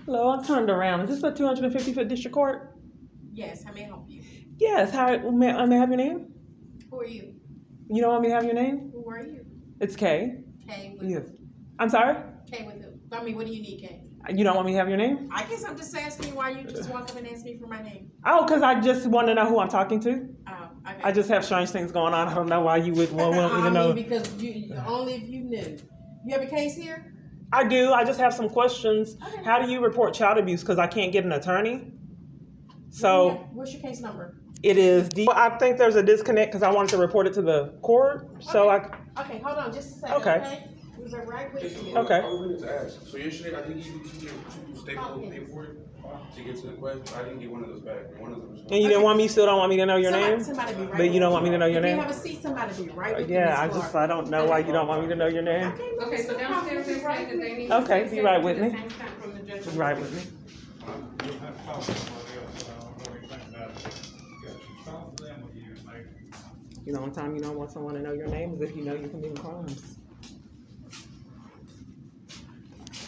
Hello, I'm turned around. Is this a 250-foot district court? Yes, how may I help you? Yes. How may I have your name? Who are you? You don't want me to have your name? Who are you? It's Kay. Kay with Yes. I'm sorry? Kay with who? I mean, what do you need, Kay? You don't want me to have your name? I guess I'm just asking you why you just walk up and ask me for my name. Oh, because I just want to know who I'm talking to. Oh, okay. I just have strange things going on. I don't know why you would want me to know. I mean, because you only if you knew. You have a case here? I do. I just have some questions. Okay. How do you report child abuse? Because I can't get an attorney. So What's your case number? it is. I think there's a disconnect because I wanted to report it to the court. So Okay, hold on just a second. Okay. Who's right with you? Okay. I was going to ask. So yesterday, I think you get two staple paperwork to get to the question. I didn't get one of those back. One of them was. And you didn't want me. You still don't want me to know your name. Somebody be right. But you don't want me to know your name. If you have a seat, somebody be right with you. Yeah, I don't know why you don't want me to know your name. Okay, so downstairs is right because they need. Okay, be right with me. Be Be right with me. You know, one time you don't want someone to know your name is if you know you're committing crimes.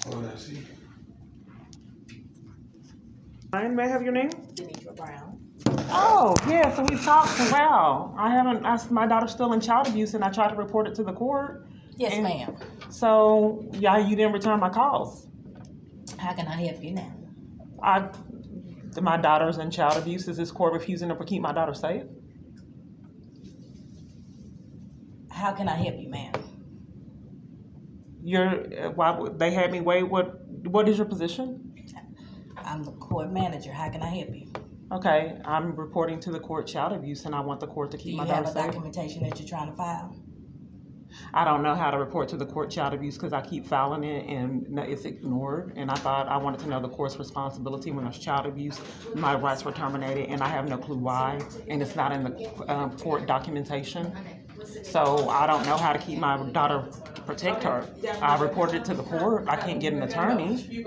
Oh, I see. May I have your name? Denitra Brown. Oh, yeah, so we talked. Wow. I haven't asked, my daughter's still in child abuse and I tried to report it to the court. Yes, ma'am. So, yeah, you didn't return my calls. How can I help you now? My daughter's in child abuse. Is this court refusing to keep my daughter safe? How can I help you, ma'am? They had me wait. What is your position? I'm the court manager. How can I help you? Okay, I'm reporting to the court child abuse, and I want the court to keep my daughter safe. Do you have a documentation that you're trying to file? I don't know how to report to the court child abuse because I keep filing it and it's ignored. And I wanted to know the court's responsibility when there's child abuse. My rights were terminated, and I have no clue why. And it's not in the court documentation. So I don't know how to keep my daughter, protect her. I reported it to the court. I can't get an attorney.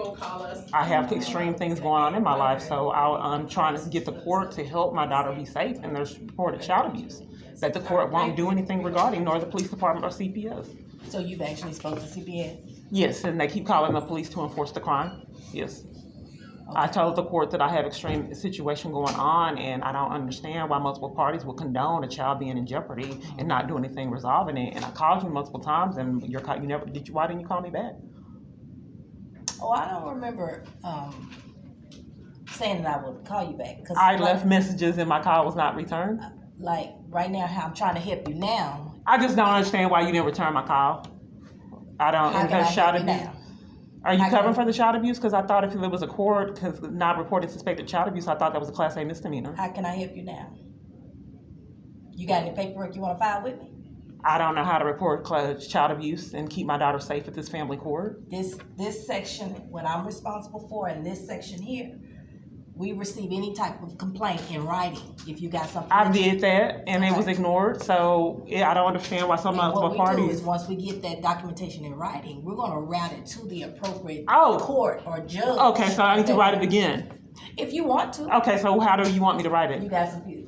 I have extreme things going on in my life, so I'm trying to get the court to help my daughter be safe, and there's reported child abuse that the court won't do anything regarding, nor the police department or CPS. So you've actually spoken to CPS? Yes, and they keep calling the police to enforce the crime. Yes. I told the court that I have extreme situation going on, and I don't understand why multiple parties will condone a child being in jeopardy and not do anything resolving it. And I called you multiple times, and you never did. Why didn't you call me back? Oh, I don't remember saying that I would call you back. I left messages, and my call was not returned. Like right now, how I'm trying to help you now. I just don't understand why you didn't return my call. I don't. How can I help you now? Are you covering for the child abuse? Because I thought if it was a court, because not reported suspected child abuse, I thought that was a Class A misdemeanor. How can I help you now? You got any paperwork you want to file with me? I don't know how to report child abuse and keep my daughter safe at this family court. This section, what I'm responsible for, and this section here, we receive any type of complaint in writing. If you got something, I did that, and it was ignored. So I don't understand why some multiple parties. What we do is once we get that documentation in writing, we're going to route it to the appropriate court or judge. Okay, so I need to write it again. If you want to. Okay, so how do you want me to write it? You got some paper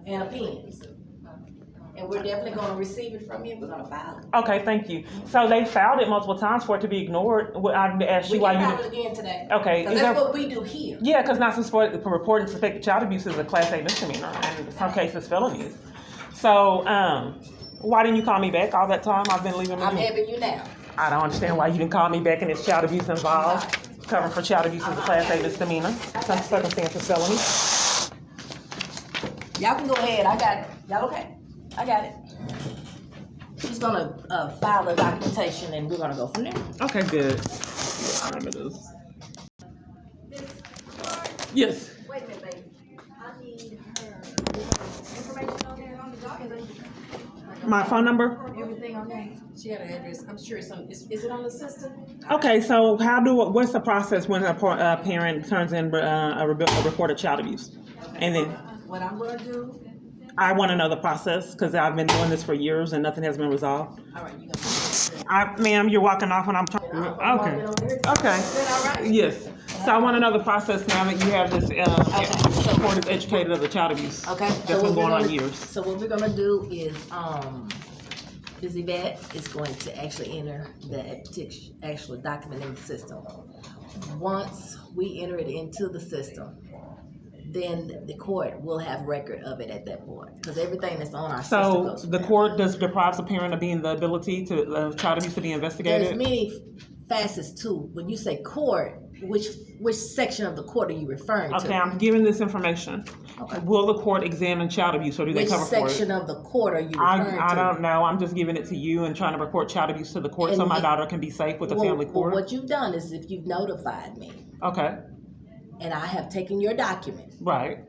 and a pen. And we're definitely going to receive it from you, and we're going to file it. Okay, thank you. So they filed it multiple times for it to be ignored. I asked you why you. We can file it again today. Okay. Because that's what we do here. Yeah, because not for reporting suspected child abuse is a Class A misdemeanor, and in some cases felonies. So why didn't you call me back all that time? I've been leaving. I'm helping you now. I don't understand why you didn't call me back and it's child abuse involved. Covering for child abuse is a Class A misdemeanor. Some circumstances felony. Y'all can go ahead. I got it. Y'all okay? I got it. She's gonna file the documentation, and we're gonna go from there. Okay, good. What time it is? Yes. Wait a minute, baby. I need her information on there on the document. My phone number? Everything on there. She got her address. I'm sure it's on. Is it on the system? Okay, so what's the process when a parent turns in a report of child abuse? And then What I'm gonna do. I want to know the process because I've been doing this for years and nothing has been resolved. All right, you gonna. Ma'am, you're walking off when I'm talking. Okay. Okay. Is that all right? Yes. So I want to know the process now that you have this court is educated of the child abuse. Okay. That's been going on years. So what we're gonna do is Ms. Yvette is going to actually enter the actual document in the system. once we enter it into the system, then the court will have record of it at that point, because everything that's on our system So goes. the court deprives a parent of being the ability to child abuse to be There's investigated? many facets too. When you say court, which section of the court are you referring to? Okay, I'm giving this information. Okay. Will the court examine child abuse or do they Which cover for it? section of the court are you referring to? I don't know. I'm just giving it to you and trying to report child abuse to the court so And my it- daughter can be safe with a family Well, court. what you've done is if you've notified me Okay, and I have taken your document, right.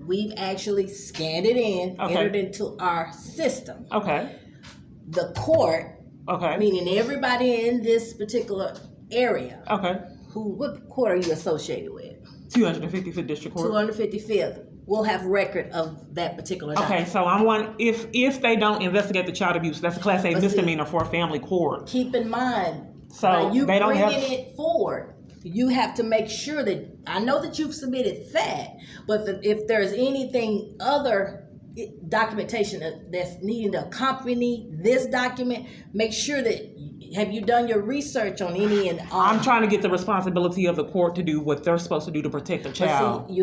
we've actually scanned it in, Okay. entered into our system. Okay, The court, okay, meaning everybody in this particular area, okay. what court are you associated with? 255th District Court. 255th will have record of that particular Okay, document. so I'm one. If they don't investigate the child abuse, that's a Class A But see- misdemeanor for a family court. Keep in mind, So by you they don't bringing have- it forward, you have to make sure that, I know that you've submitted that, but if there's anything other documentation that's needing to accompany this document, make sure that, have you done your research on any and all? I'm trying to get the responsibility of the court to do what they're supposed to do to protect the But child. see,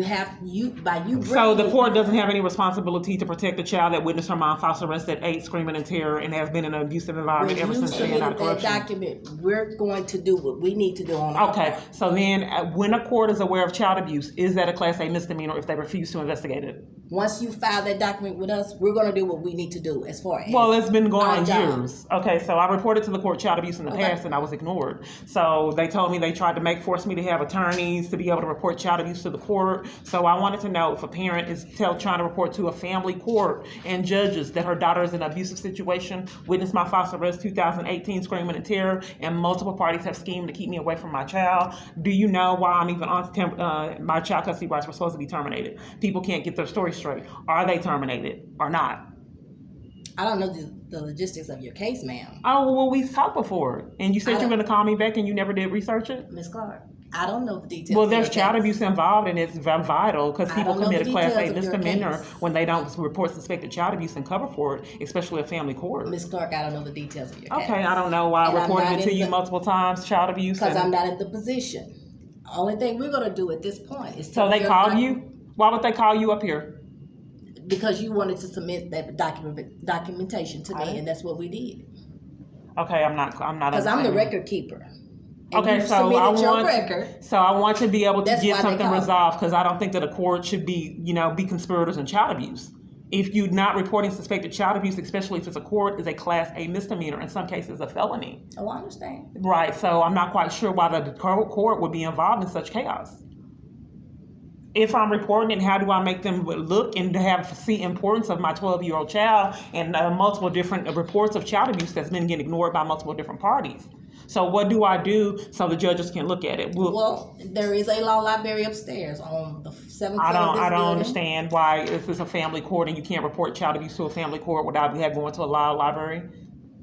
you bringing So the it- court doesn't have any responsibility to protect the child that witnessed her mom false arrest at 8, screaming in terror, and has been in an abusive when environment ever you since staying out submitted of that correction. document, we're going to do what we need to do on our Okay, part. so then when a court is aware of child abuse, is that a Class A misdemeanor if they refuse to investigate it? Once you file that document with us, we're going to do what we need to do as far as Well, it's been going our on job. years. Okay, so I reported to the court child abuse in the Okay. past and I was ignored. So they told me they tried to force me to have attorneys to be able to report child abuse to the court. So I wanted to know if a parent is trying to report to a family court and judges that her daughter is in an abusive situation, witnessed my false arrest 2018 screaming in terror, and multiple parties have schemed to keep me away from my child. Do you know why I'm even on my child custody rights were supposed to be terminated? People can't get their story straight. Are they terminated or not? I don't know the logistics of your case, ma'am. Oh, well, we've talked before, and you said I you were don't- going to call me back, and you never did research it. Ms. Clark, I don't know the details. Well, of there's your child case. abuse involved, and it's vital because I people don't know commit the a Class A details of your misdemeanor case. when they don't report suspected child abuse and cover for it, especially a family court. Ms. Clark, I don't know the details of your case. Okay, I don't know why And I I'm reported not it to in you the- multiple times, child abuse. Because and- I'm not in the position. The only thing we're going to do at this point is So tell they your called doc- you? Why would they call you up here? Because you wanted to submit that documentation to I- me, and that's what we did. Okay, I'm not. Because I'm the understanding. record keeper. And Okay, you so I submitted your want. record. So I want to be able to That's get why they something called. resolved because I don't think that a court should be, be conspirators in child abuse. If you're not reporting suspected child abuse, especially if it's a court, is a Class A misdemeanor, in some cases a felony. Oh, I understand. Right, so I'm not quite sure why the court would be involved in such chaos. If I'm reporting it, how do I make them look and see importance of my 12-year-old child and multiple different reports of child abuse that's been getting ignored by multiple different parties? So what do I do so the judges can look at it? Well, there is a law library upstairs on the 7th floor I of this don't building. understand why if it's a family court and you can't report child abuse to a family court without going to a law library.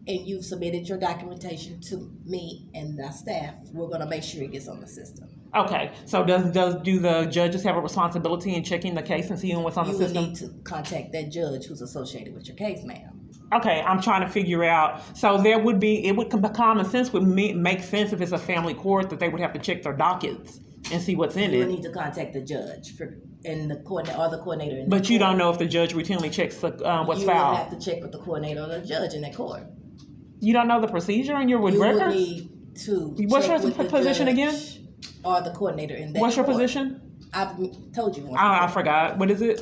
And you've submitted your documentation to me and the staff. We're going to make sure it gets on the system. Okay, so do the judges have a responsibility in checking the case and seeing what's on You the would system? need to contact that judge who's associated with your case, ma'am. Okay, I'm trying to figure out. So it would common sense would make sense if it's a family court that they would have to check their dockets and see what's in You would it. need to contact the judge and the coordinator. In But that you court. don't know if the judge routinely checks what's You would filed. have to check with the coordinator or the judge in that court. You don't know the procedure and you're with You would records? need to What's check your with the position judge again? or the coordinator in that What's your court. position? I've told you once. I forgot. What is it?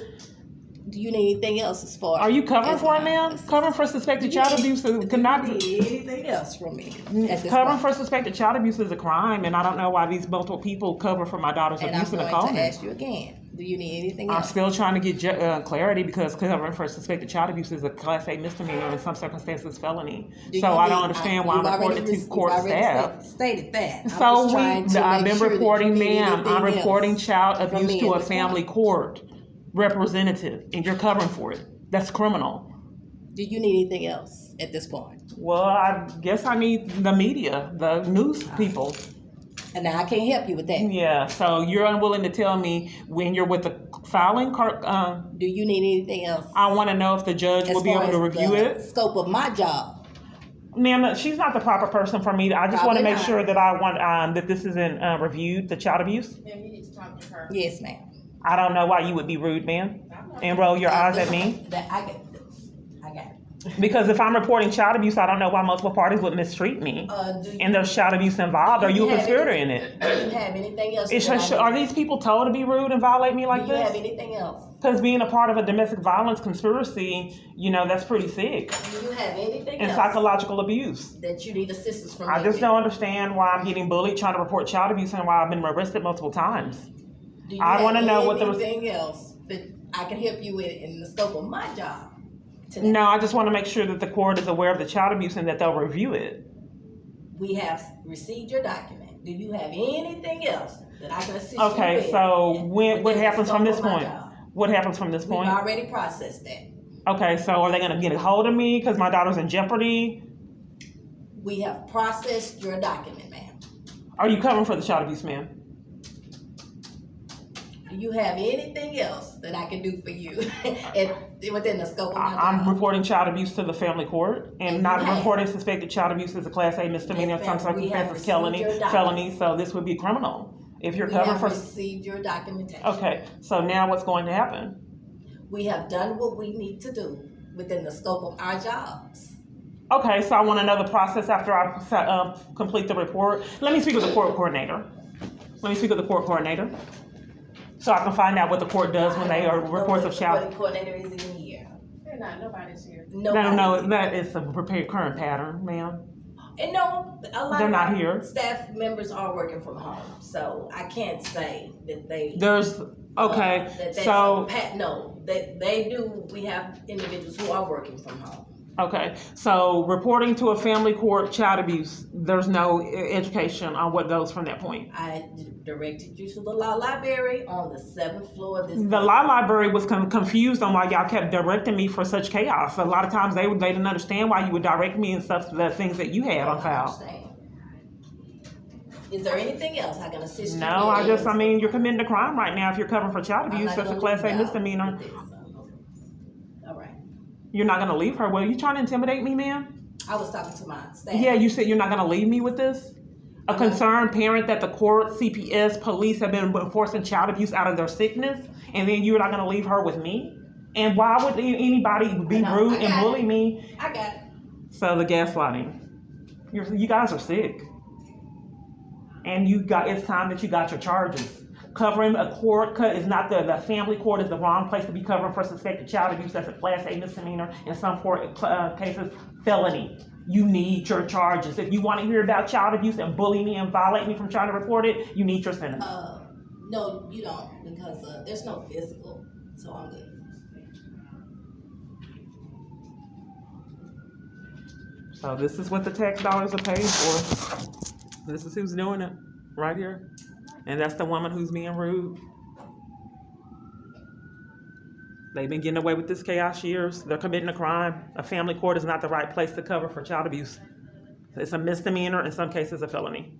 Do you need anything else as far? Are you covering as for it, my- ma'am? Covering for suspected Do you child need- abuse do cannot you need anything else from me at this Covering point? for suspected child abuse is a crime, and I don't know why these multiple people cover for my daughter's And I'm abuse and going to neglect. ask you again. Do you need anything I'm else? still trying to get clarity because covering for suspected child abuse is a Class A misdemeanor in some circumstances felony. Do So you I don't need- understand why you've I'm reporting already to court you've already staff. stated that. I'm So just trying to I've make been sure that you reporting, need ma'am. I'm anything reporting else child from abuse me to at a this family point. court representative, and you're covering for it. That's criminal. Do you need anything else at this point? Well, I guess I need the media, the news people. And now I can't help you with that. Yeah, so you're unwilling to tell me when you're with the filing cart. Do you need anything else? I want to know if the judge As will be far able to as review the it. scope of my job. Ma'am, she's not the proper person for me. I just want to Probably make not. sure that I want, that this isn't reviewed, the child abuse. Ma'am, you need to talk to her. Yes, ma'am. I don't know why you would be rude, ma'am, and roll your eyes at me. I got it. Because if I'm reporting child abuse, I don't know why multiple parties would mistreat me. Do you, And there's child abuse involved. Are you a have conspirator any- in it? Do you have anything else? Are these people told to be rude and violate me like Do you have this? anything else? Because being a part of a domestic violence conspiracy, that's pretty sick. Do you have anything And else psychological abuse. that you need assistance from? I me just with? don't understand why I'm getting bullied trying to report child abuse and why I've been arrested multiple times. Do you I have wanna know what the- anything else that I can help you with in the scope of my job today? No, I just want to make sure that the court is aware of the child abuse and that they'll review it. We have received your document. Do you have anything else that I can assist you Okay, with? so within what the happens from scope this of my point? job? What happens from this We've point? already processed that. Okay, so are they going to get a hold of me because my daughter's in jeopardy? We have processed your document, ma'am. Are you covering for the child abuse, ma'am? Do you have anything else that I can do for you within the scope of my I'm job? reporting child abuse to the family court and And not you have. reporting suspected child abuse as a class A misdemeanor, Yes, some ma'am. We have circumstances received your felony, so this would be criminal. If you're We covering have for, received your documentation. okay, so now what's going to happen? We have done what we need to do within the scope of our jobs. Okay, so I want to know the process after I complete the report. Let me speak with the court coordinator. So I can find out what the court does when they are reports of child. The coordinator is in here. They're not, nobody's here. No, that is a current pattern, ma'am. And no, a lot They're of not our here. staff members are working from home, so I can't say that they. There's, okay, that's so, no, they do. We have individuals who are working from home. okay, so reporting to a family court child abuse, there's no education on what goes from that point. I directed you to the law library on the 7th floor of this. The law library was confused on why y'all kept directing me for such chaos. A lot of times they didn't understand why you would direct me and stuff, the things that you had on file. Is there anything else I can assist you No, with? you're committing a crime right now if you're covering for child I'm abuse. not That's a gonna class leave A you out misdemeanor. with this, All right. You're not gonna leave her. Well, you trying to intimidate me, ma'am? I was talking to my staff. Yeah, you said you're not gonna leave me with this? A concerned parent that the court, CPS, police have been enforcing child abuse out of their sickness, and then you're not gonna leave her with me? And why would anybody be I know, rude I and got bully it. me? I got it. So the gaslighting. You guys are sick. And it's time that you got your charges. Covering a court is not the family court is the wrong place to be covering for suspected child abuse. That's a class A misdemeanor, in some cases, felony. You need your charges. If you want to hear about child abuse and bully me and violate me from trying to report it, you need your sentence. No, you don't, because there's no physical, so I'm good. So this is what the tax dollars are paid for. This is who's doing it, right here. And that's the woman who's being rude. They've been getting away with this chaos years. They're committing a crime. A family court is not the right place to cover for child abuse. It's a misdemeanor, in some cases a felony.